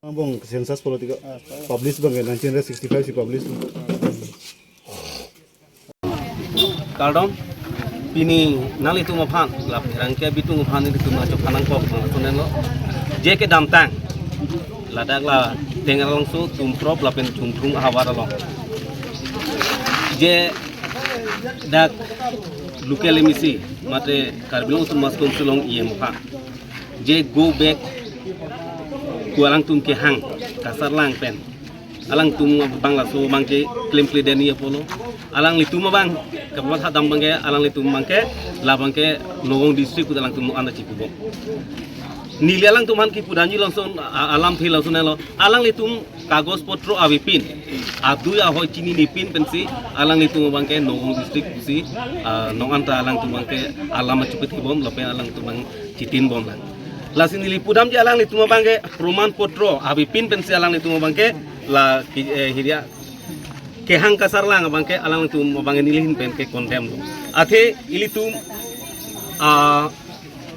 Bang, sensus politika publish bang 1965 si publish. Kaldon pini nali tu maphan lap rangke bitu maphan itu ma chok kanang kok sunen lo je ke damtang ladak la tengal langsu tum prop la pen tum hawar lo je dak lukele misi mate karbilong tum mas konsulong iem pha je go back kualang tum ke hang kasar lang pen alang tum bangla so mangke claim deni apolo alang litum bang kabat hadam bangke alang litum bangke la bangke nogong district alang tum anda cipubo nili alang tum han ki pudani langsung alam thi langsung lo alang litum kagos potro avipin adu ya hoi chini nipin pensi alang litum bangke nogong district si nong anta alang tum bangke alam cupit ki bom lope alang tum bang citin bom lang lasin nili pudam je alang litum bangke proman potro avipin pensi alang litum bangke la hiria ke hang kasar lang bangke alang tu bangke nilihin pen ke kondem lo athe ilitum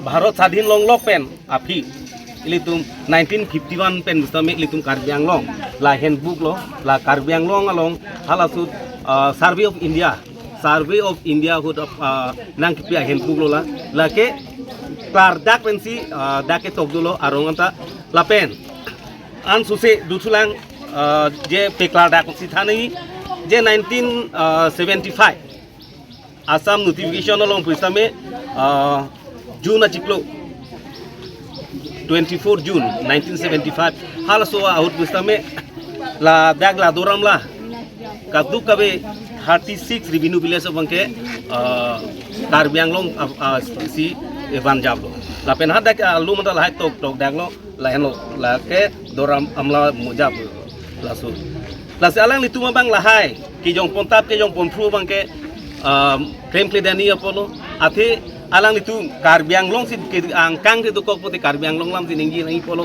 Bharat Sadhin long lok pen api ilitum 1951 pen bustame ilitum Karbiang long la handbook lo la Karbiang long along halasut Survey of India hut nang kipia handbook lo la ke klar dak pensi dak ke tokdulo arong anta la pen an suse dutulang je peklar dak si thani je 1975 Assam notification along pusame June achiklo 24 June 1975 halaso out pusame la dag la doram la kadu kabe 36 revenue village bangke Karbiang long si evan jablo la pen hadak lu mandal hai tok dag lo la hen lo la ke doram amla mujab lasu las alang lituma bang lahai ki jong pontap ke jong ponpru bang ke claim dani apolo athi alang litu Karbiang long si angkang de dokok poti Karbiang long lam sininggi nai polo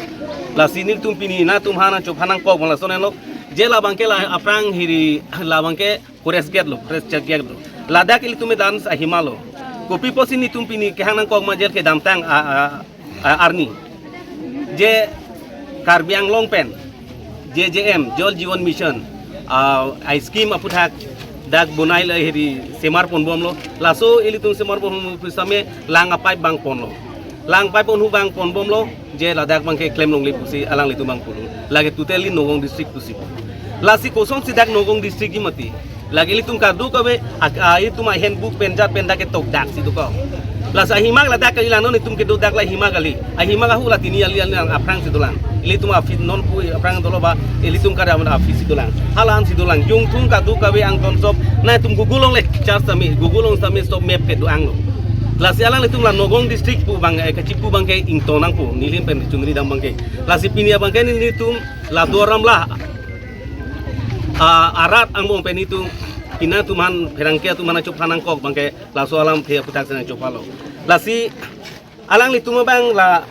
la sinil tum pini na tum hana chop hanang kok la sonen lo jela bang ke la aprang hiri la bang ke kores get lo kores check get lo ladak ilitume dan sa himalo kopi posin ni tum pini ke hanang kok majel ke damtang arni je Karbiang long pen JJM Jol Jiwan Mission ai scheme aputhak dak bonai la heri semar pon bom lo laso ilitung semar pon same lang apai bang pon lo lang pai pon hu bang pon bom lo je la dak bang ke claim long li pusi alang litu bang pon lage tuteli nogong district pusi lasi kosong si dak nogong district gi mati lage litung ka du kabe ai tuma handbook penjat penda ke tok dak si du ko las ahimag la dak ilang non itum ke do dak la himag ali ahimag hu la tini ali ang aprang si dulang ilitum afid non pu aprang dolo ba ilitum kada am afid si dulang halan si dulang jung tung ka du kabe ang konsop na tum gugulong le char sami gugulong sami stop map ke du ang lo las alang litum la nogong district pu bang ke cipu bang ke ingtonang pu nilin pen chungri dang bang ke las pinia bang ke nilitum la doram la arat ang bong pen itu ina tuman perangkia tuman chop hanang kok bangke laso alam thea putak sana chopalo lasi alang lituma bang la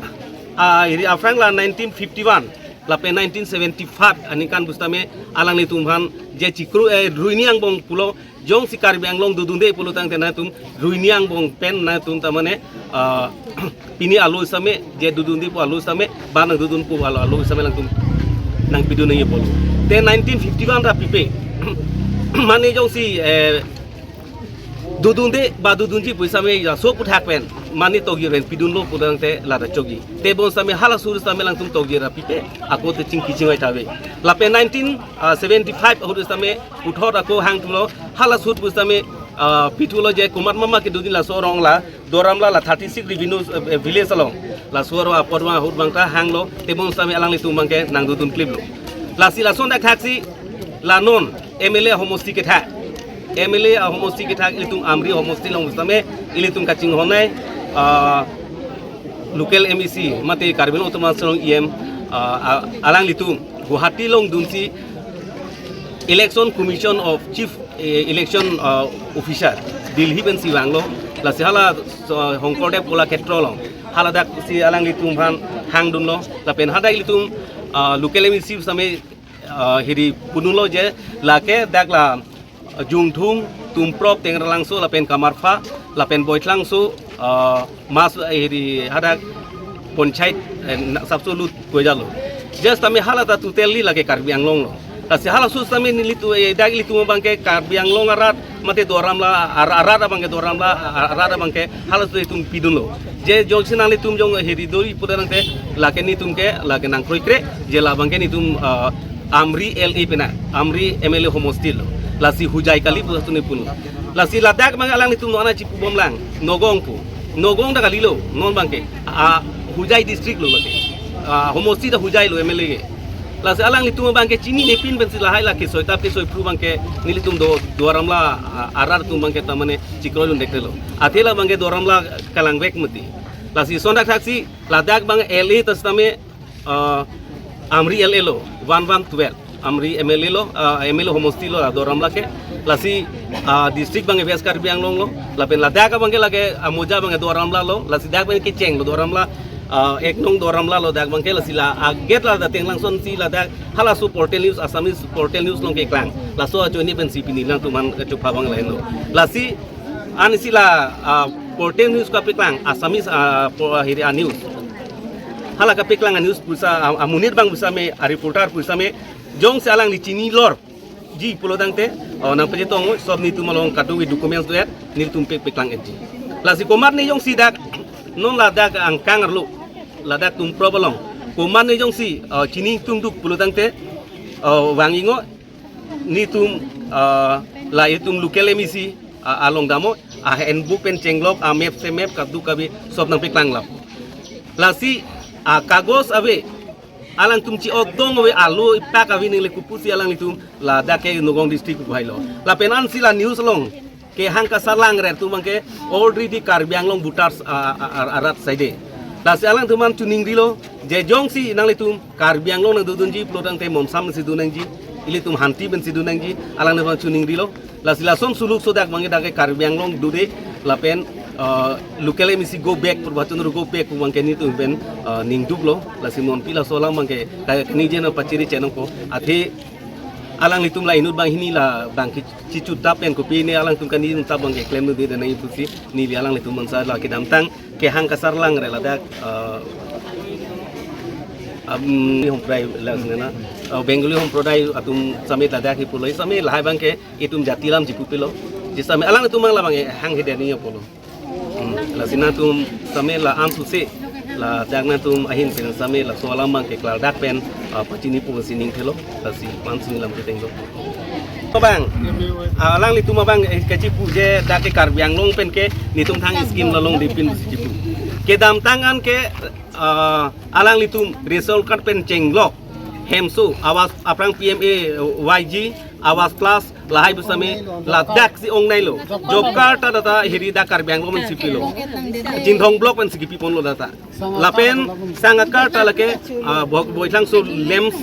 iri afrang la 1951 la pe 1975 anikan bustame alang litumhan je chikru ruiniang bong pulo jong si Karbiang long dudunde pulo tang tena tum ruiniang bong pen na tum tamane pini alu same je dudundi pu alu same banang dudun pu alu same lang tum nang pidu nang polo te 1951 ra pipe mane jong si dudunde ba dudunji puisa me so puthak pen mani togi ren pidun lo pudang te la da chogi te bon same hala sur same lang tum togi ra pipe ako te ching kiching tawe la pe 1975 hur same uthor ako hang tulo hala sur puisa me pitulo je kumar mama ke dudin la sorong la doram la 36 revenue village along la soro apodwa hur bangta hang lo te bon same alang li tum bangke nang dudun clip lo la si la son da khaksi la non MLA homosti ke thak MLA homosti ke thak ilitum amri homosti long busame ilitum kaching honai local MEC mate karbino otomason EM alang litum Guwahati long dunsi Election Commission of Chief Election Officer Delhi ben si wanglo la si hala hongkorde pola ketro long hala dak si alang litum han hang dunlo la pen hada litum local MEC same hiri punulo je la ke dak la jungthung tumprop tengra langso la pen kamarfa la pen boitlang so mas hiri hada ponchait sabsolut gojalo just tami hala ta tutelli la ke Karbi Anglong lo kasi hala sus tami nilitu dag litu bangke Karbi Anglong arat mate doram la arat bangke doram la arat bangke hala tu tum pidun lo je jong sinali tum jong hiri dori pudang te la ke ni tum ke la ke nang kroikre je la bangke ni tum amri LE pena amri MLA homostil la si hujai kali pu tu ni pun la si ladak mangalang ni tum no ana cipu bomlang nogong da kalilo non bangke hujai district lo lagi homosti da hujai lo MLA ke la si alang litum bangke chini nepin ben si lahai la ke soita pe soi pru bangke nilitum do ramla arar tum bangke tamane cikro lun dekelo athela bangke do ramla kalang vek mati la si sondak taksi ladak bang LE tas tame amri LE lo 1112 amri MLA lo MLA homosti lo do ramla ke la si district bangke West Karbi Anglong lo la pen ladak bangke la ke amoja bangke do ramla lo la si dak bangke cheng lo do ramla ek nong doram la lo dak bangke la sila get la da teng langson si la dak hala su portal news asamis portal news long ke klang la so jo ni ben si pini lang tu man chu pha bang lain lo la si an sila portal news ka peklang asamis hiri news hala ka peklang news pusa amunir bang pusa me reporter pusa me jong salang ni chini lor ji pulodang te nang pejetong sob ni tu malong kadu wi documents duet ni tum peklang edji la si komar ni jong si dak non la dak ang kangar lo la dak tum probolong kuman ni jong si chini tum duk pulutang te wangingo ni tum la itum local MEC along damo handbook pen cenglok map se map kadu kabi sob nang piklang la si kagos abe alang tum ci odong we alu ipak awi ni le kupusi alang itum la dak ke nogong district bailo la penan sila news long ke hangka salang rer tu bangke already Karbi Anglong butars arat saide la si alang tuman tuning dilo je jong si nang litum Karbi Anglong nang dudunji plodang te mom sam si dunangji ili tum hanti ben si dunangji alang tuman tuning dilo la si lason suluk sodak bangke dak Karbi Anglong dude la pen local MEC go back perbatan go back bangke ni tu ben ning dublo la si mon pila solang bangke ni jeno paciri cenong ko ati alang litum la inut bang hini la bang cicut tapen kopi ni alang tum kani unta bang klaim nu de na itu si ni li alang litum mansa la ke damtang ke hang kasar lang re la dak ni hom prai la ngana bengali hom prodai atum same la dak puloi same la bang ke itum jatilam jipu pilo jisame alang litum la bang hang hede ni polo la sinatum same la am se la dagna tum ahin pen same la soalam bang ke klar dak pen pacini pu sining thelo la si pansin lam keteng do bang alang litum bang ke cipu je dak ke Karbi Anglong pen ke nitum thang skim lalong dipin cipu ke dam tangan ke alang litum result card pen cenglok hemsu awas aprang PMA YG awas class lahai busame la dak si ong nai lo job card ta data hiri dak Karbi Anglong men sipilo jinthong block pen sikipi pon lo data lapen sanga card ta lake boitlang so lems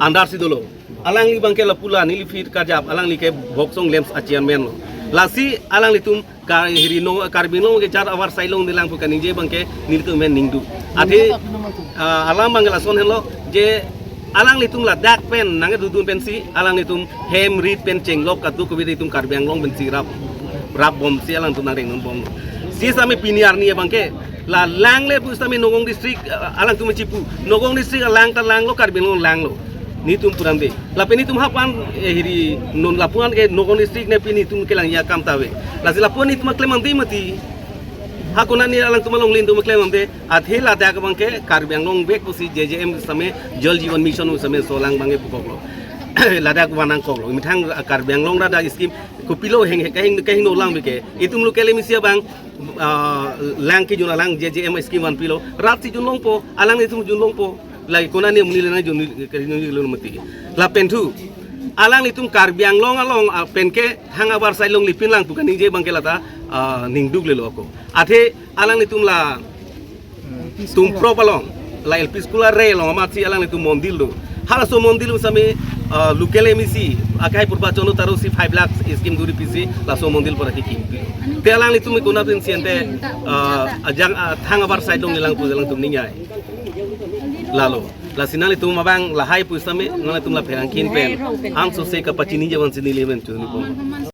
andar si dolo alang li bangke la pula ni li fit kajap alang li ke boksong lems acian men lo lasi alang litum ka hiri no Karbi Anglong ke jar awar sailong nilang pukan je bangke ni tu men ningdu ati alang bangla son hello je alang litum la dak pen nang dudun pensi alang litum hem rit pen cenglok katu ko litum Karbi Anglong ben sirap rap bom si alang tu nareng bom si same piniar ni bangke la lang le pus tami nogong district alang tu cipu nogong district lang ta lang lo Karbi Anglong lang lo ni tum puram de la pen tum hapan hiri non lapuan ke nogong district ne pini tum kelang ya kam tawe la si lapuan ni tum klem amti mati hakuna ni alang tumalong lindu maklem amte athela dak bangke Karbi Anglong bek pusi JJM same jal jiwan mission same solang bange pukoklo ladak wanang koklo imithang Karbi Anglong da skim kupilo heng kahing no lang beke itum lokale misia bang lang ki juna lang JJM skim wan pilo rat si junlong po alang itum junlong po lai kona ni mulina jun kerino lulu mati la pentu alang nitum karbiang long along penke hanga bar sai long lipin lang bukan nije bangke lata ningduk lelo ako ate alang nitum la tum pro balong la el piskula re long amat si alang nitum mondil do hala so mondil sami lukele misi akai purba chono taro si 5 lakhs skim guri pisi la so mondil para ki te alang nitum ko na tin siente ajang hanga bar sai long nilang pu lang tum ninyai lalu la sinali tum mabang la hai pu sami ngala tum la perangkin pen ang so se kapacini jawan sini lemen tu ni